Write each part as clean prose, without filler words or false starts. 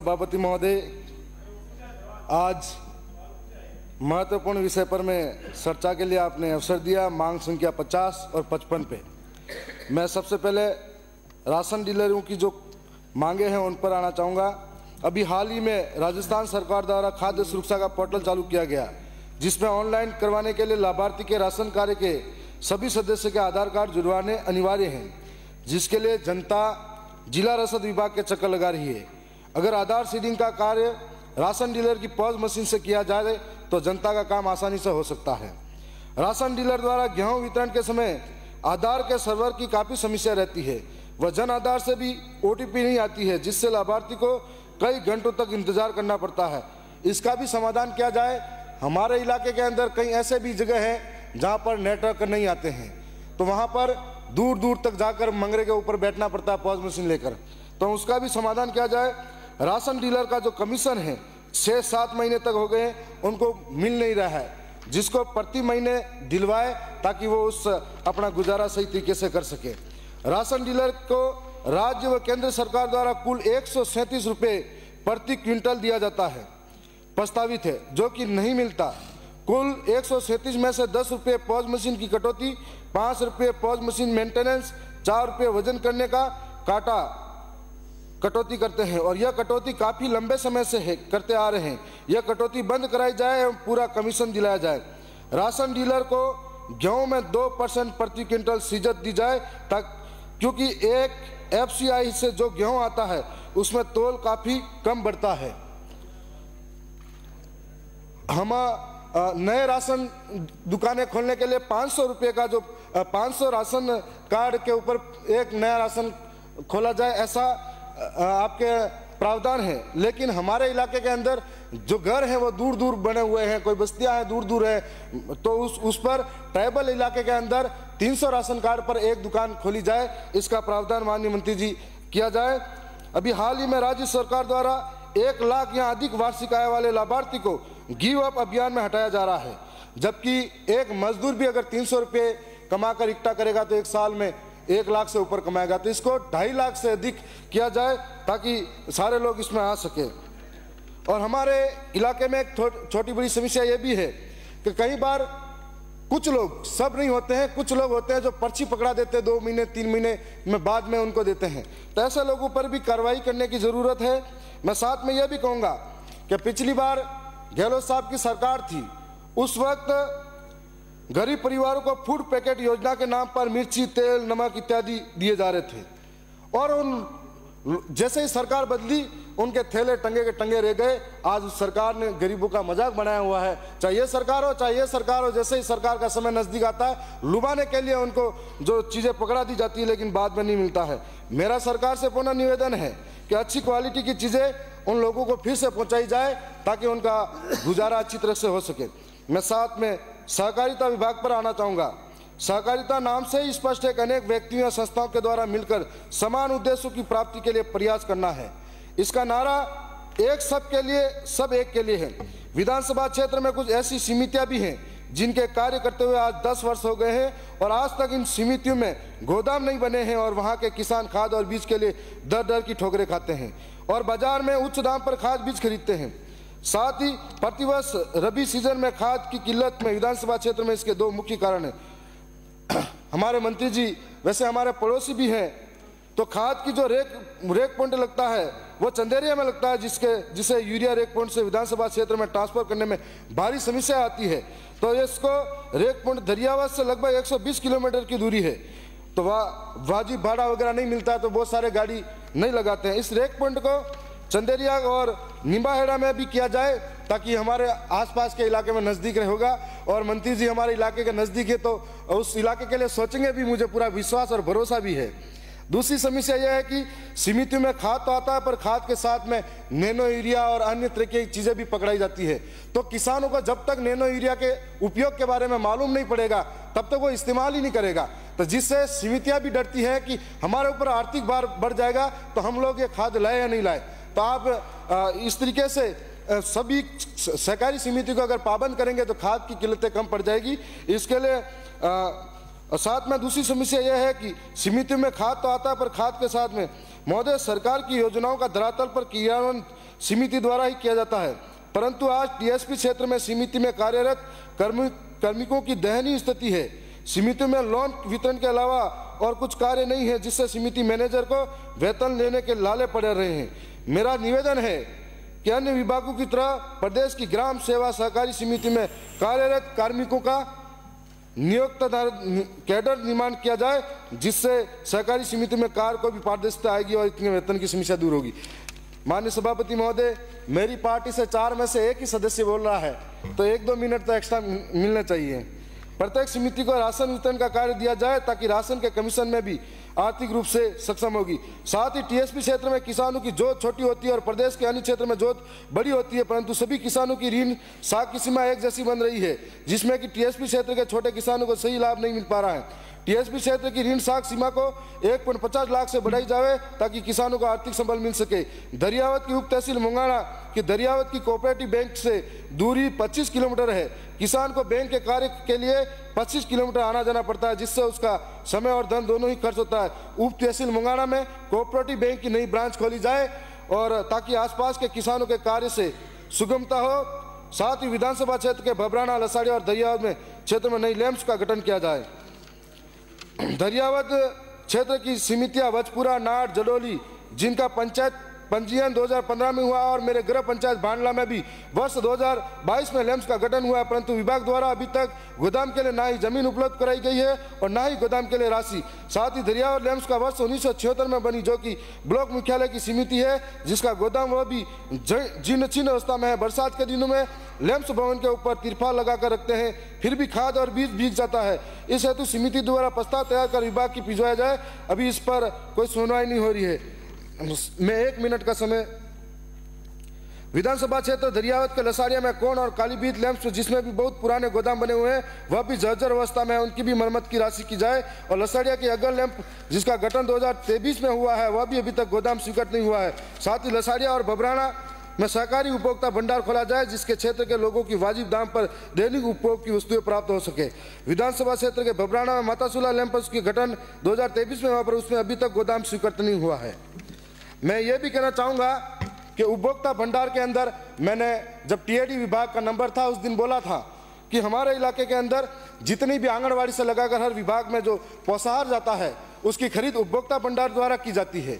सभापति महोदय, आज महत्वपूर्ण विषय पर मैं चर्चा के लिए आपने अवसर दिया। मांग संख्या 50 और 55 पे मैं सबसे पहले राशन डीलरों की जो मांगे हैं उन पर आना चाहूँगा। अभी हाल ही में राजस्थान सरकार द्वारा खाद्य सुरक्षा का पोर्टल चालू किया गया, जिसमें ऑनलाइन करवाने के लिए लाभार्थी के राशन कार्ड के सभी सदस्य के आधार कार्ड जुड़वाने अनिवार्य हैं, जिसके लिए जनता जिला रसद विभाग के चक्कर लगा रही है। अगर आधार सीडिंग का कार्य राशन डीलर की पॉज मशीन से किया जाए तो जनता का काम आसानी से हो सकता है। राशन डीलर द्वारा गेहूं वितरण के समय आधार के सर्वर की काफ़ी समस्या रहती है। वह जन आधार से भी OTP नहीं आती है, जिससे लाभार्थी को कई घंटों तक इंतजार करना पड़ता है। इसका भी समाधान किया जाए। हमारे इलाके के अंदर कई ऐसे भी जगह हैं जहां पर नेटवर्क नहीं आते हैं, तो वहां पर दूर दूर तक जाकर मंगरे के ऊपर बैठना पड़ता है पॉज मशीन लेकर। तो उसका भी समाधान किया जाए। राशन डीलर का जो कमीशन है 6-7 महीने तक हो गए, उनको मिल नहीं रहा है, जिसको प्रति महीने दिलवाए ताकि वो उस अपना गुजारा सही तरीके से कर सके। राशन डीलर को राज्य व केंद्र सरकार द्वारा कुल 137 रुपये प्रति क्विंटल दिया जाता है, प्रस्तावित है, जो कि नहीं मिलता। कुल 137 में से 10 रुपये पॉज मशीन की कटौती, 5 रुपये पॉज मशीन मेंटेनेंस, 4 रुपये वजन करने का काटा कटौती करते हैं, और यह कटौती काफ़ी लंबे समय से करते आ रहे हैं। यह कटौती बंद कराई जाए एवं पूरा कमीशन दिलाया जाए। राशन डीलर को गेहूं में 2% प्रति क्विंटल सीजत दी जाए, क्योंकि एक FCI से जो गेहूं आता है उसमें तोल काफ़ी कम बढ़ता है। हम नए राशन दुकानें खोलने के लिए 500 रुपये का जो 500 राशन कार्ड के ऊपर एक नया राशन खोला जाए, ऐसा आपके प्रावधान है। लेकिन हमारे इलाके के अंदर जो घर हैं वो दूर दूर बने हुए हैं, कोई बस्तियां हैं दूर दूर है, तो उस पर ट्राइबल इलाके के अंदर 300 राशन कार्ड पर एक दुकान खोली जाए, इसका प्रावधान माननीय मंत्री जी किया जाए। अभी हाल ही में राज्य सरकार द्वारा 1 लाख या अधिक वार्षिक आय वाले लाभार्थी को गिव अप अभियान में हटाया जा रहा है, जबकि एक मजदूर भी अगर 300 रुपये कमाकर इकट्ठा करेगा तो एक साल में 1 लाख से ऊपर कमाएगा। तो इसको 2.5 लाख से अधिक किया जाए ताकि सारे लोग इसमें आ सके। और हमारे इलाके में एक छोटी बड़ी समस्या ये भी है कि कई बार कुछ लोग, सब नहीं होते हैं, कुछ लोग होते हैं जो पर्ची पकड़ा देते हैं 2 महीने 3 महीने में बाद में उनको देते हैं। तो ऐसे लोगों पर भी कार्रवाई करने की ज़रूरत है। मैं साथ में यह भी कहूँगा कि पिछली बार गहलोत साहब की सरकार थी, उस वक्त गरीब परिवारों को फूड पैकेट योजना के नाम पर मिर्ची, तेल, नमक इत्यादि दिए जा रहे थे, और उन जैसे ही सरकार बदली उनके थैले टंगे के टंगे रह गए। आज उस सरकार ने गरीबों का मजाक बनाया हुआ है, चाहे ये सरकार हो चाहे ये सरकार हो। जैसे ही सरकार का समय नज़दीक आता है, लुभाने के लिए उनको जो चीज़ें पकड़ा दी जाती है, लेकिन बाद में नहीं मिलता है। मेरा सरकार से पुनः निवेदन है कि अच्छी क्वालिटी की चीज़ें उन लोगों को फिर से पहुँचाई जाए ताकि उनका गुजारा अच्छी तरह से हो सके। मैं साथ में सहकारिता विभाग पर आना चाहूँगा। सहकारिता नाम से ही स्पष्ट है कि अनेक व्यक्तियों या संस्थाओं के द्वारा मिलकर समान उद्देश्यों की प्राप्ति के लिए प्रयास करना है। इसका नारा एक सब के लिए सब एक के लिए है। विधानसभा क्षेत्र में कुछ ऐसी समितियां भी हैं जिनके कार्य करते हुए आज 10 वर्ष हो गए हैं, और आज तक इन समितियों में गोदाम नहीं बने हैं, और वहां के किसान खाद और बीज के लिए दर दर की ठोकरें खाते हैं और बाजार में उच्च दाम पर खाद बीज खरीदते हैं। साथ ही प्रतिवर्ष रबी सीजन में खाद की किल्लत में विधानसभा क्षेत्र में इसके 2 मुख्य कारण हैं। हमारे मंत्री जी वैसे हमारे पड़ोसी भी हैं, तो खाद की जो रेक पॉइंट लगता है वो चंदेरिया में लगता है, जिसे यूरिया रेक पॉइंट से विधानसभा क्षेत्र में ट्रांसफर करने में भारी समस्या आती है। तो इसको रेक पॉइंट दरियावास से लगभग 120 किलोमीटर की दूरी है, तो वह वाजिब भाड़ा वगैरह नहीं मिलता है, तो बहुत सारे गाड़ी नहीं लगाते हैं। इस रेक पॉइंट को चंदेरिया और निम्बाहेड़ा में भी किया जाए ताकि हमारे आसपास के इलाके में नज़दीक होगा, और मंत्री जी हमारे इलाके के नज़दीक है तो उस इलाके के लिए सोचेंगे भी, मुझे पूरा विश्वास और भरोसा भी है। दूसरी समस्या यह है कि समितियों में खाद तो आता है, पर खाद के साथ में नैनो यूरिया और अन्य तरह की चीज़ें भी पकड़ाई जाती है। तो किसानों को जब तक नैनो यूरिया के उपयोग के बारे में मालूम नहीं पड़ेगा तब तक वो इस्तेमाल ही नहीं करेगा, तो जिससे समितियाँ भी डरती हैं कि हमारे ऊपर आर्थिक भार बढ़ जाएगा तो हम लोग ये खाद लाए या नहीं लाए। तो आप इस तरीके से सभी सहकारी समिति को अगर पाबंद करेंगे तो खाद की किल्लतें कम पड़ जाएगी। इसके लिए साथ में दूसरी समस्या यह है कि समितियों में खाद तो आता है, पर खाद के साथ में महोदय सरकार की योजनाओं का धरातल पर क्रियान्वयन समिति द्वारा ही किया जाता है, परंतु आज टीएसपी क्षेत्र में समिति में कार्यरत कार्मिकों की दयनीय स्थिति है। समिति में लोन वितरण के अलावा और कुछ कार्य नहीं है, जिससे समिति मैनेजर को वेतन लेने के लाले पड़े रहे हैं। मेरा निवेदन है कि अन्य विभागों की तरह प्रदेश की ग्राम सेवा सहकारी समिति में कार्यरत कार्मिकों का नियुक्त कैडर निर्माण किया जाए, जिससे सहकारी समिति में कार्य को भी पारदर्शिता आएगी और इतने वेतन की समस्या दूर होगी। माननीय सभापति महोदय, मेरी पार्टी से 4 में से 1 ही सदस्य बोल रहा है, तो 1-2 मिनट तो एक्स्ट्रा मिलने चाहिए। प्रत्येक समिति को राशन वितरण का कार्य दिया जाए ताकि राशन के कमीशन में भी आर्थिक रूप से सक्षम होगी। साथ ही टीएसपी क्षेत्र में किसानों की जोत छोटी होती है और प्रदेश के अन्य क्षेत्र में जोत बड़ी होती है, परंतु सभी किसानों की ऋण साख की सीमा एक जैसी बन रही है, जिसमें कि टीएसपी क्षेत्र के छोटे किसानों को सही लाभ नहीं मिल पा रहा है। टीएसपी क्षेत्र की ऋण साख सीमा को 1.50 लाख से बढ़ाई जाए ताकि किसानों को आर्थिक संबल मिल सके। दरियावत की उप तहसील मुंगाना की दरियावत की कोऑपरेटिव बैंक से दूरी 25 किलोमीटर है। किसान को बैंक के कार्य के लिए 25 किलोमीटर आना जाना पड़ता है, जिससे उसका समय और धन दोनों ही खर्च होता है। उप तहसील मुंगाना में कोऑपरेटिव बैंक की नई ब्रांच खोली जाए और ताकि आसपास के किसानों के कार्य से सुगमता हो। साथ ही विधानसभा क्षेत्र के भबराना, लसाड़िया और दरियावत में क्षेत्र में नई लैंप्स का गठन किया जाए। दरियावत क्षेत्र की समितियां वचपुरा, नाट, जडोली, जिनका पंचायत पंजीयन 2015 में हुआ और मेरे गृह पंचायत भांडला में भी वर्ष 2022 में लैंप्स का गठन हुआ है, परंतु विभाग द्वारा अभी तक गोदाम के लिए ना ही जमीन उपलब्ध कराई गई है और ना ही गोदाम के लिए राशि। साथ ही दरियावत लैंप्स का वर्ष 1976 में बनी, जो कि ब्लॉक मुख्यालय की समिति है, जिसका गोदाम वह भी जीर्ण शीर्ण अवस्था में है। बरसात के दिनों में लैंप्स भवन के ऊपर तिरपाल लगाकर रखते हैं, फिर भी खाद और बीज भीग जाता है। इस हेतु समिति द्वारा प्रस्ताव तैयार कर विभाग की भिजवाया जाए। अभी इस पर कोई सुनवाई नहीं हो रही है। मैं 1 मिनट का समय। विधानसभा क्षेत्र दरियावत के लसाड़िया में कोण और कालीबीत लैंप्स, जिसमें भी बहुत पुराने गोदाम बने हुए हैं, वह भी जर्जर अवस्था में है, उनकी भी मरम्मत की राशि की जाए। और लसाड़िया की अगर लैंप, जिसका गठन 2023 में हुआ है, वह भी अभी तक गोदाम स्वीकृत नहीं हुआ है। साथ ही लसाड़िया और भबराना में सहकारी उपभोक्ता भंडार खोला जाए, जिसके क्षेत्र के लोगों की वाजिब दाम पर दैनिक उपभोग की वस्तुएं प्राप्त हो सके। विधानसभा क्षेत्र के भबराना में मातासुला लैंप्स की गठन 2023 में हुआ, पर उसमें अभी तक गोदाम स्वीकृत नहीं हुआ है। मैं ये भी कहना चाहूँगा कि उपभोक्ता भंडार के अंदर मैंने जब टीएडी विभाग का नंबर था, उस दिन बोला था कि हमारे इलाके के अंदर जितनी भी आंगनवाड़ी से लगाकर हर विभाग में जो पोषाहार जाता है, उसकी खरीद उपभोक्ता भंडार द्वारा की जाती है।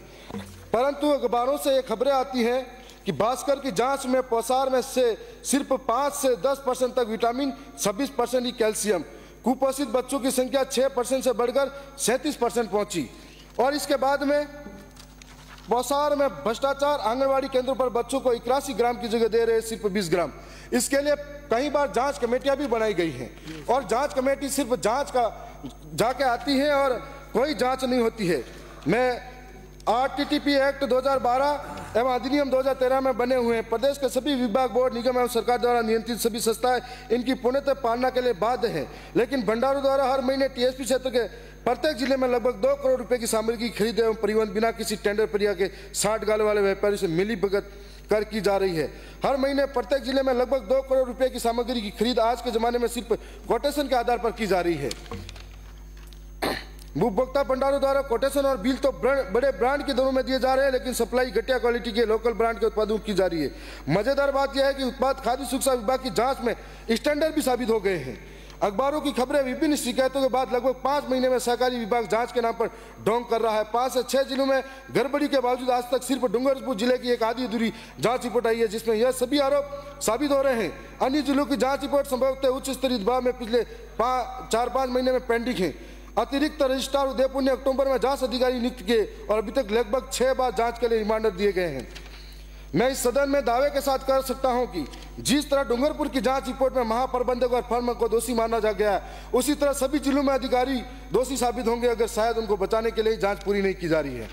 परंतु अखबारों से ये खबरें आती हैं कि भास्कर की जांच में पोषाहार में से सिर्फ 5 से 10% तक विटामिन, 26% ही कैल्शियम, कुपोषित बच्चों की संख्या 6% से बढ़कर 37% पहुंची। और इसके बाद में पोषाहार में भ्रष्टाचार, आंगनवाड़ी केंद्रों पर बच्चों को 81 ग्राम की जगह दे रहे सिर्फ 20 ग्राम। इसके लिए कई बार जांच कमेटियां भी बनाई गई हैं और जांच कमेटी सिर्फ जांच का जाके आती है और कोई जांच नहीं होती है। मैं आरटीटीपी एक्ट 2012 एवं अधिनियम 2013 में बने हुए हैं। प्रदेश के सभी विभाग, बोर्ड, निगम एवं सरकार द्वारा नियंत्रित सभी संस्थाएं इनकी पूर्णतः पालना के लिए बाध्य हैं। लेकिन भंडारों द्वारा हर महीने टीएसपी क्षेत्र के प्रत्येक जिले में लगभग 2 करोड़ रुपए की सामग्री की खरीद एवं परिवहन बिना किसी टेंडर प्रक्रिया के 60 गाल वाले व्यापारी से मिलीभगत कर की जा रही है। हर महीने प्रत्येक जिले में लगभग 2 करोड़ रुपए की सामग्री की खरीद आज के जमाने में सिर्फ कोटेशन के आधार पर की जा रही है। उपभोक्ता भंडारों द्वारा कोटेशन और बिल तो बड़े ब्रांड के दरों में दिए जा रहे हैं, लेकिन सप्लाई घटिया क्वालिटी के लोकल ब्रांड के उत्पादों की जा रही है। मजेदार बात यह है कि उत्पाद खाद्य सुरक्षा विभाग की जांच में स्टैंडर्ड भी साबित हो गए हैं। अखबारों की खबरें विभिन्न शिकायतों के बाद लगभग 5 महीने में सहकारी विभाग जांच के नाम पर ढोंग कर रहा है। 5 से 6 जिलों में गड़बड़ी के बावजूद आज तक सिर्फ डूंगरपुर जिले की एक आधी अधूरी जांच रिपोर्ट आई है, जिसमें यह सभी आरोप साबित हो रहे हैं। अन्य जिलों की जांच रिपोर्ट संभवतः उच्च स्तरीय विभाग में पिछले 4-5 महीने में पेंडिंग है। अतिरिक्त रजिस्ट्रार उदयपुर ने अक्टूबर में जांच अधिकारी नियुक्त किए और अभी तक लगभग 6 बार जांच के लिए रिमांडर दिए गए हैं। मैं इस सदन में दावे के साथ कर सकता हूं कि जिस तरह डूंगरपुर की जांच रिपोर्ट में महाप्रबंधक और फर्म को दोषी माना जा गया है, उसी तरह सभी जिलों में अधिकारी दोषी साबित होंगे अगर शायद उनको बचाने के लिए जांच पूरी नहीं की जा रही है।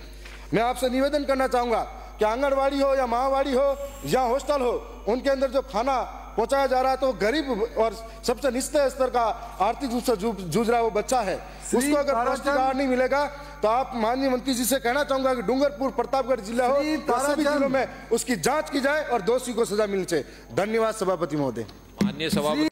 मैं आपसे निवेदन करना चाहूंगा कि आंगनवाड़ी हो या माहवाड़ी हो या हॉस्टल हो, उनके अंदर जो खाना पहुंचाया जा रहा है तो गरीब और सबसे निचले स्तर का आर्थिक रूप से जूझ रहा है वो बच्चा है, उसको अगर पौष्टिक आहार नहीं मिलेगा तो आप माननीय मंत्री जी से कहना चाहूंगा कि डूंगरपुर, प्रतापगढ़ जिला हो तो सभी जिलों में उसकी जांच की जाए और दोषी को सजा मिलनी चाहिए। धन्यवाद सभापति महोदय। माननीय सभापति।